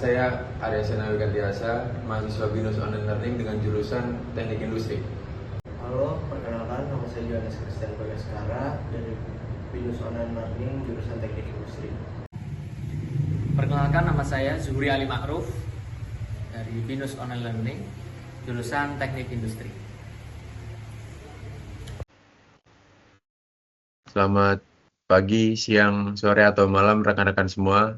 saya Arya Senawi Gantiasa, mahasiswa BINUS Online Learning dengan jurusan Teknik Industri. Halo, perkenalkan nama saya Johannes Christian Bagaskara dari BINUS Online Learning jurusan Teknik Industri. Perkenalkan, nama saya Zuhri Ali Ma'ruf dari BINUS Online Learning jurusan Teknik Industri. Selamat pagi, siang, sore, atau malam rekan-rekan semua.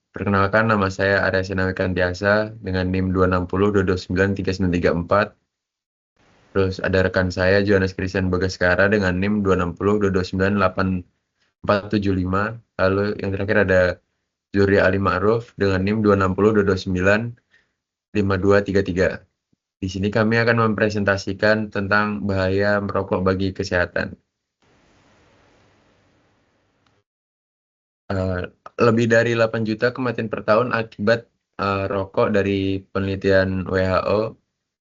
Perkenalkan, nama saya Arya Senawi Gantiasa dengan NIM 260229394. Terus ada rekan saya Johannes Christian Bagaskara dengan NIM 260229845. Lalu yang terakhir ada Zuhri Ali Ma'ruf dengan NIM 260295233. Di sini kami akan mempresentasikan tentang bahaya merokok bagi kesehatan. Lebih dari 8 juta kematian per tahun akibat rokok dari penelitian WHO.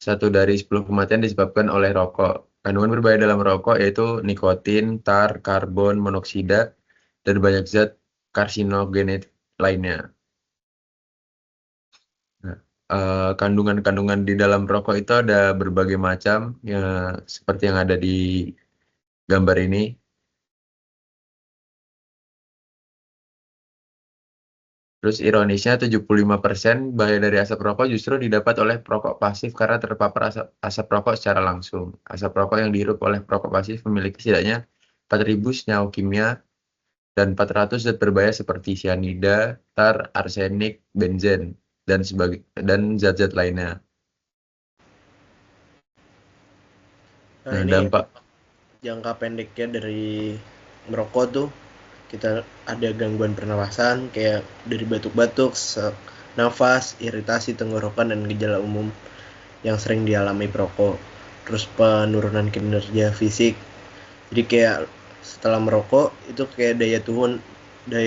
1 dari 10 kematian disebabkan oleh rokok. Kandungan berbahaya dalam rokok yaitu nikotin, tar, karbon monoksida, dan banyak zat karsinogen lainnya. Nah, kandungan-kandungan di dalam rokok itu ada berbagai macam, ya, seperti yang ada di gambar ini. Terus ironisnya 75% bahaya dari asap rokok justru didapat oleh perokok pasif karena terpapar asap rokok secara langsung. Asap rokok yang dihirup oleh perokok pasif memiliki setidaknya 4.000 senyawa kimia dan 400 zat berbahaya seperti cyanida, tar, arsenik, benzen, dan zat-zat lainnya. Nah, ini dampak jangka pendeknya dari merokok tuh kita ada gangguan pernapasan kayak dari batuk-batuk, sesak nafas, iritasi tenggorokan, dan gejala umum yang sering dialami perokok. Terus penurunan kinerja fisik. Jadi kayak setelah merokok itu kayak daya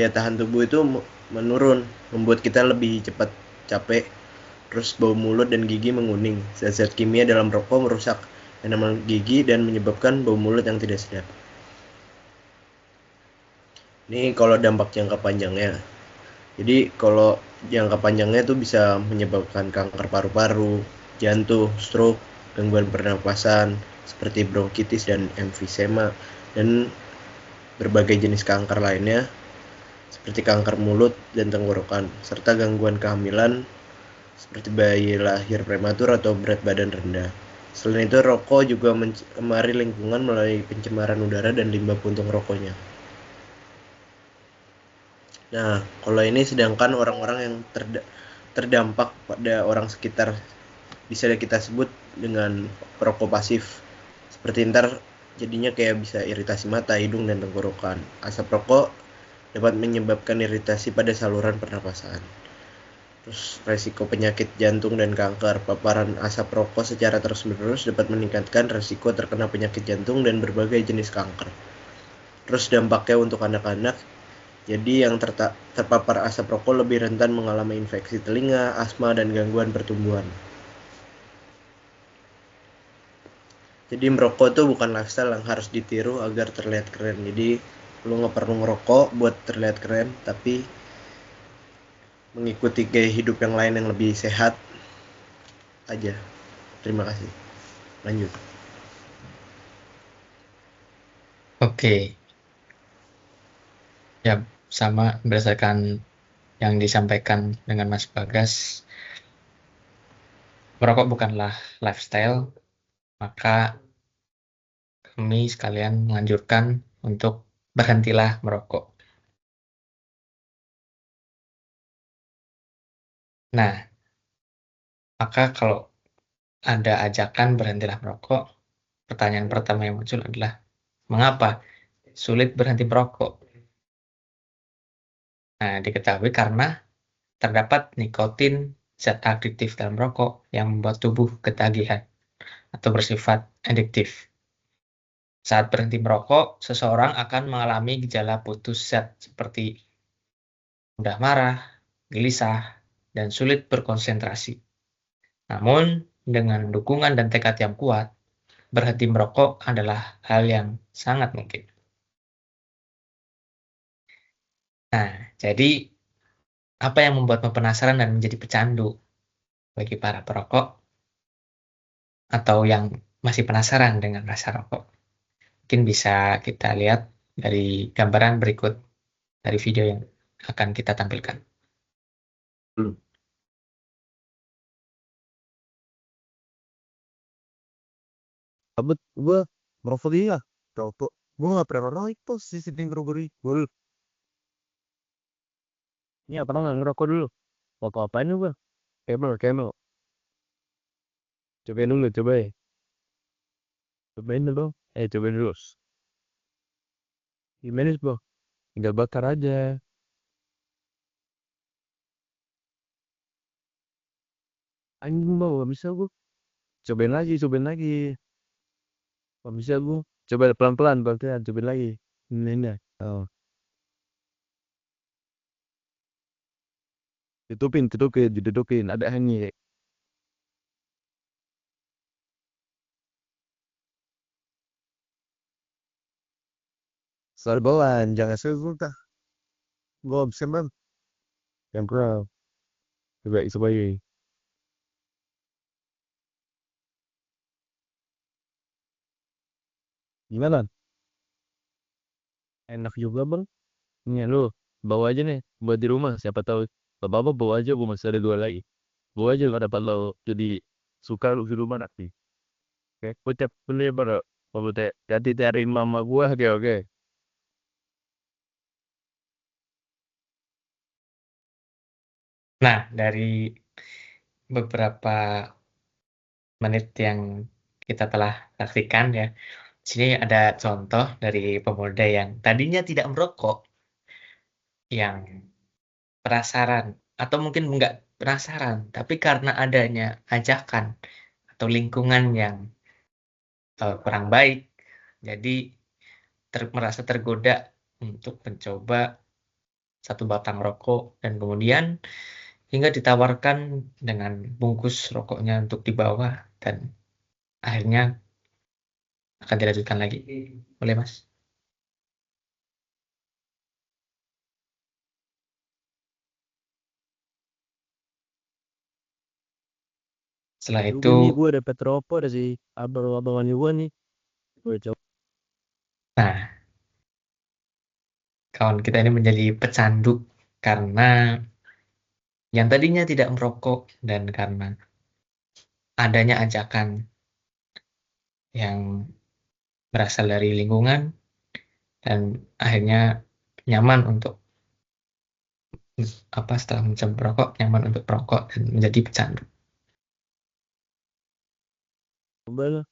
tahan tubuh itu menurun, membuat kita lebih cepat capek. Terus bau mulut dan gigi menguning. Zat-zat kimia dalam rokok merusak enamel gigi dan menyebabkan bau mulut yang tidak sedap. Ini kalau dampak jangka panjangnya. Jadi kalau jangka panjangnya itu bisa menyebabkan kanker paru-paru, jantung, stroke, gangguan pernapasan seperti bronkitis dan emfisema, dan berbagai jenis kanker lainnya seperti kanker mulut dan tenggorokan, serta gangguan kehamilan seperti bayi lahir prematur atau berat badan rendah. Selain itu, rokok juga mencemari lingkungan melalui pencemaran udara dan limbah puntung rokoknya. Nah, kalau ini sedangkan orang-orang yang terdampak pada orang sekitar bisa kita sebut dengan perokok pasif. Seperti ntar jadinya kayak bisa iritasi mata, hidung, dan tenggorokan. Asap rokok dapat menyebabkan iritasi pada saluran pernapasan. Terus resiko penyakit jantung dan kanker. Paparan asap rokok secara terus-menerus dapat meningkatkan resiko terkena penyakit jantung dan berbagai jenis kanker. Terus dampaknya untuk anak-anak, jadi yang terpapar asap rokok lebih rentan mengalami infeksi telinga, asma, dan gangguan pertumbuhan. Jadi merokok tuh bukan lifestyle yang harus ditiru agar terlihat keren. Jadi lu nggak perlu ngerokok buat terlihat keren, tapi mengikuti gaya hidup yang lain yang lebih sehat aja. Terima kasih. Lanjut. Oke, ya, sama berdasarkan yang disampaikan dengan Mas Bagas, merokok bukanlah lifestyle, maka kami sekalian menganjurkan untuk berhentilah merokok. Nah, maka kalau ada ajakan berhentilah merokok, pertanyaan pertama yang muncul adalah, mengapa sulit berhenti merokok? Nah, diketahui karena terdapat nikotin, zat aktif dalam rokok yang membuat tubuh ketagihan atau bersifat adiktif. Saat berhenti merokok, seseorang akan mengalami gejala putus zat seperti mudah marah, gelisah, dan sulit berkonsentrasi. Namun, dengan dukungan dan tekad yang kuat, berhenti merokok adalah hal yang sangat mungkin. Nah, jadi Apa yang membuatmu penasaran dan menjadi pecandu bagi para perokok atau yang masih penasaran dengan rasa rokok? Mungkin bisa kita lihat dari gambaran berikut dari video yang akan kita tampilkan. Abet gue merokok dia rokok gue nggak pernah naik tuh CCTV ngerokok gue ini apa nggak ngerokok dulu rokok apaan nih bang Camel cobain dulu cobain dulu cobain dulu gimana sih bang tinggal bakar aja anjing bang gak bisa gue cobain lagi gak bisa gue coba pelan-pelan cobain lagi ini oh ditutupin ada hangnya Sarbolan jangan sulta gue bisa bang yang pro coba gimana enak juga bang ini lu bawa aja nih buat di rumah siapa tahu bapak bawa aja gue masih ada 2 lagi bawa aja kalau dapat lo jadi suka lu di rumah nanti oke ucap dulu ya bro bapak teh jadi dari mama gua oke Nah, dari beberapa menit yang kita telah saksikan ya, di sini ada contoh dari pemuda yang tadinya tidak merokok, yang penasaran, atau mungkin enggak penasaran, tapi karena adanya ajakan atau lingkungan yang kurang baik, jadi merasa tergoda untuk mencoba satu batang rokok dan kemudian hingga ditawarkan dengan bungkus rokoknya untuk dibawa dan akhirnya akan dilanjutkan lagi. Boleh, Mas? Setelah itu, nih gua dapat rokok dari abang-abangan gua nih gua coba nah, kawan kita ini menjadi pecandu karena yang tadinya tidak merokok dan karena adanya ajakan yang berasal dari lingkungan dan akhirnya nyaman untuk setelah mencoba merokok, nyaman untuk merokok dan menjadi pecandu. lah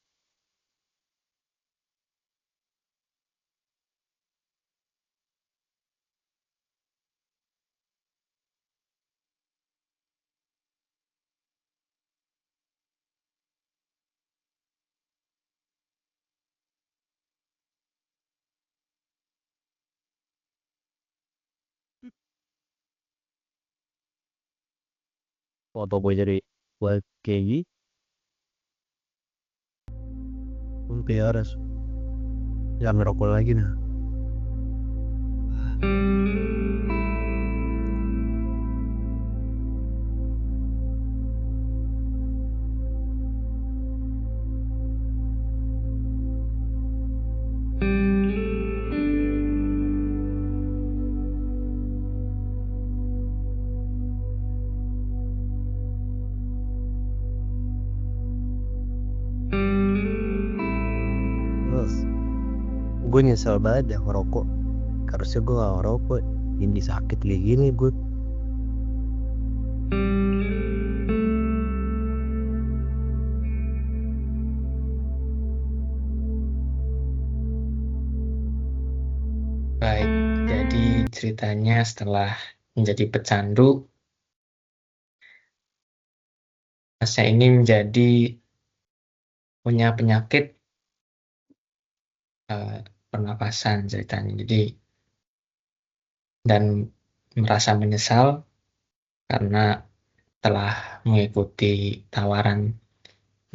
foto gue jadi buat kayak gini harus jangan ngerokok lagi nah terus gue nyesel banget ya ngerokok harusnya gue gak ngerokok ini sakit kayak gini gue Baik, jadi ceritanya setelah menjadi pecandu, Masnya ini menjadi punya penyakit pernapasan ceritanya. Jadi dan merasa menyesal karena telah mengikuti tawaran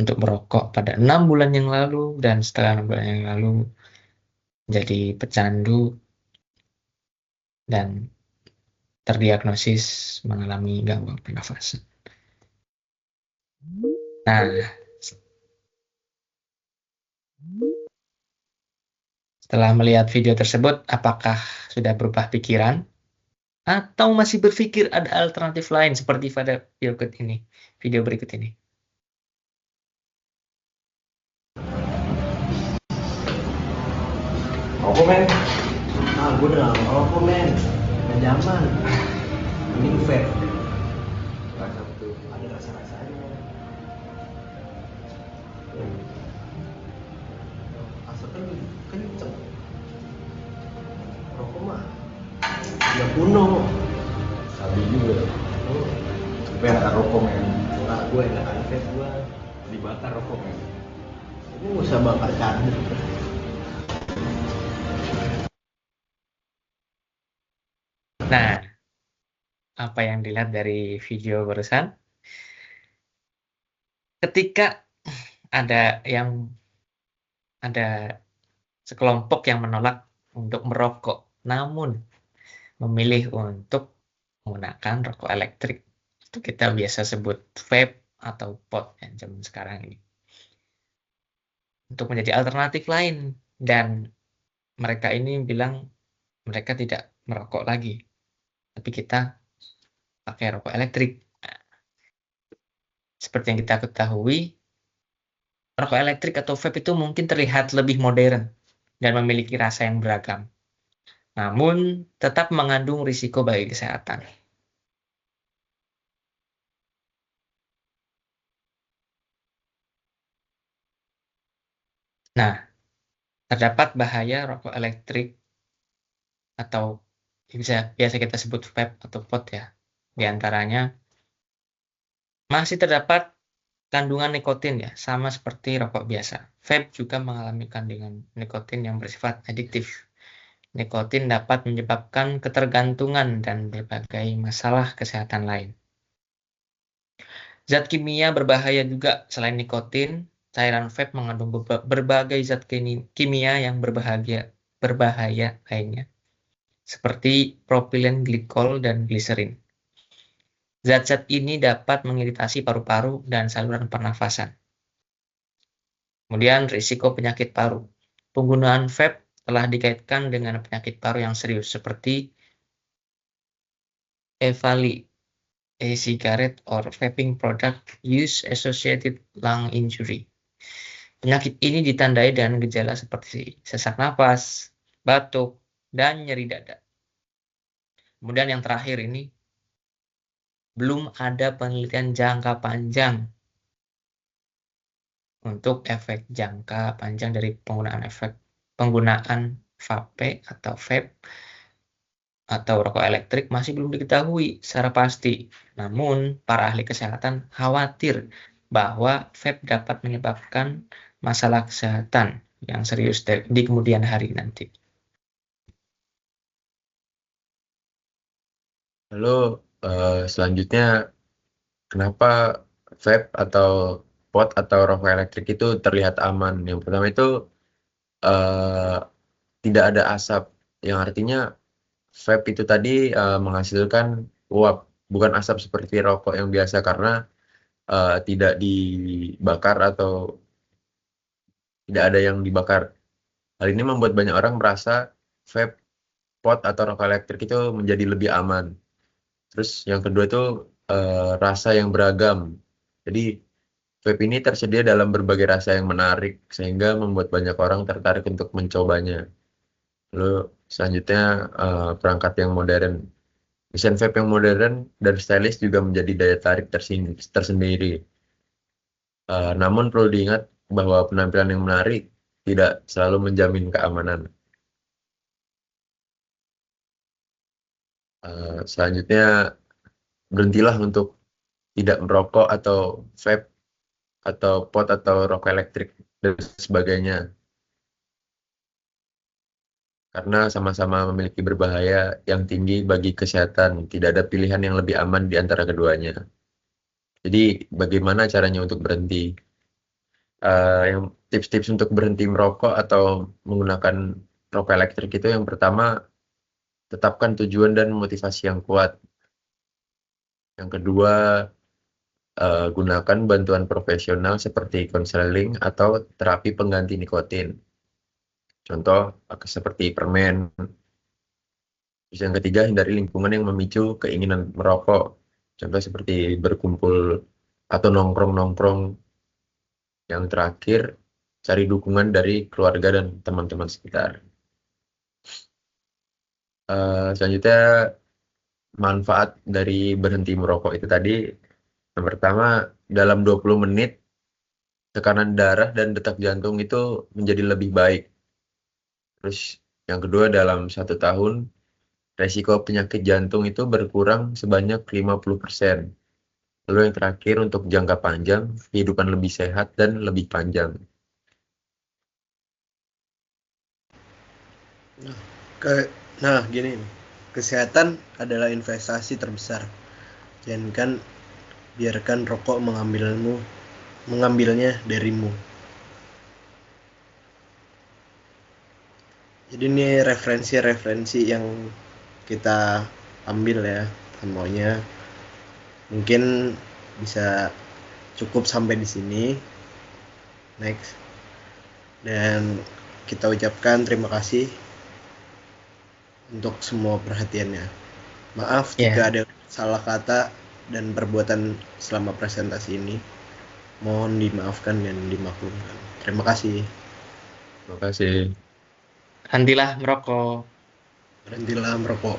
untuk merokok pada 6 bulan yang lalu dan setelah 6 bulan yang lalu menjadi pecandu dan terdiagnosis mengalami gangguan pernafasan. Nah, setelah melihat video tersebut, apakah sudah berubah pikiran atau masih berpikir ada alternatif lain seperti pada video berikut ini? Rokok men. Gue udah lama rokok men. Gak zaman. Mending vape. Ada rasa-rasanya. Asapnya lebih kenceng. Rokok mah udah kuno. Sabi juga. Tapi enakan rokok men. Nah, gue enakan vape gue. Dibakar rokok men. Ini gak usah bakar kardus. Nah, apa yang dilihat dari video barusan? Ketika ada sekelompok yang menolak untuk merokok, namun memilih untuk menggunakan rokok elektrik, itu kita biasa sebut vape atau pot yang zaman sekarang ini, untuk menjadi alternatif lain, dan mereka ini bilang mereka tidak merokok lagi, tapi kita pakai rokok elektrik. Seperti yang kita ketahui, rokok elektrik atau vape itu mungkin terlihat lebih modern dan memiliki rasa yang beragam, namun tetap mengandung risiko bagi kesehatan. Nah, terdapat bahaya rokok elektrik atau biasa kita sebut vape atau pot ya. Di antaranya masih terdapat kandungan nikotin ya, sama seperti rokok biasa. Vape juga mengalami kandungan nikotin yang bersifat adiktif. Nikotin dapat menyebabkan ketergantungan dan berbagai masalah kesehatan lain. Zat kimia berbahaya juga. Selain nikotin, cairan vape mengandung berbagai zat kimia yang berbahaya lainnya, seperti propilen glikol dan gliserin. Zat-zat ini dapat mengiritasi paru-paru dan saluran pernafasan. Kemudian risiko penyakit paru. Penggunaan vape telah dikaitkan dengan penyakit paru yang serius seperti EVALI, e-cigarette or vaping product use associated lung injury. Penyakit ini ditandai dengan gejala seperti sesak napas, batuk, dan nyeri dada. Kemudian yang terakhir ini, belum ada penelitian jangka panjang untuk efek jangka panjang dari penggunaan vape atau vape atau rokok elektrik masih belum diketahui secara pasti. Namun, para ahli kesehatan khawatir bahwa vape dapat menyebabkan masalah kesehatan yang serius di kemudian hari nanti. Lalu selanjutnya, kenapa vape atau pot atau rokok elektrik itu terlihat aman? Yang pertama itu tidak ada asap, yang artinya vape itu tadi menghasilkan uap, bukan asap seperti rokok yang biasa karena tidak dibakar atau tidak ada yang dibakar. Hal ini membuat banyak orang merasa vape, pot atau rokok elektrik itu menjadi lebih aman. Terus yang kedua itu rasa yang beragam. Jadi vape ini tersedia dalam berbagai rasa yang menarik sehingga membuat banyak orang tertarik untuk mencobanya. Lalu selanjutnya perangkat yang modern. Desain vape yang modern dan stylish juga menjadi daya tarik tersendiri. Namun perlu diingat bahwa penampilan yang menarik tidak selalu menjamin keamanan. Selanjutnya, berhentilah untuk tidak merokok atau vape atau pot atau rokok elektrik dan sebagainya, karena sama-sama memiliki berbahaya yang tinggi bagi kesehatan. Tidak ada pilihan yang lebih aman di antara keduanya. Jadi bagaimana caranya untuk berhenti? Yang tips-tips untuk berhenti merokok atau menggunakan rokok elektrik itu, yang pertama, Tetapkan tujuan dan motivasi yang kuat. Yang kedua, gunakan bantuan profesional seperti konseling atau terapi pengganti nikotin. Contoh seperti permen. Terus yang ketiga, hindari lingkungan yang memicu keinginan merokok. Contoh seperti berkumpul atau nongkrong-nongkrong. Yang terakhir, cari dukungan dari keluarga dan teman-teman sekitar. Selanjutnya, manfaat dari berhenti merokok itu tadi, yang pertama, dalam 20 menit, tekanan darah dan detak jantung itu menjadi lebih baik. Terus yang kedua, dalam 1 tahun, resiko penyakit jantung itu berkurang sebanyak 50%. Lalu yang terakhir, untuk jangka panjang, kehidupan lebih sehat dan lebih panjang. Nah, gini nih. Kesehatan adalah investasi terbesar. Jangan biarkan rokok mengambilnya darimu. Jadi ini referensi-referensi yang kita ambil ya semuanya. Mungkin bisa cukup sampai di sini. Next. Dan kita ucapkan terima kasih untuk semua perhatiannya. Maaf jika ada salah kata dan perbuatan selama presentasi ini. Mohon dimaafkan dan dimaklumkan. Terima kasih. Terima kasih. Berhentilah merokok. Berhentilah merokok.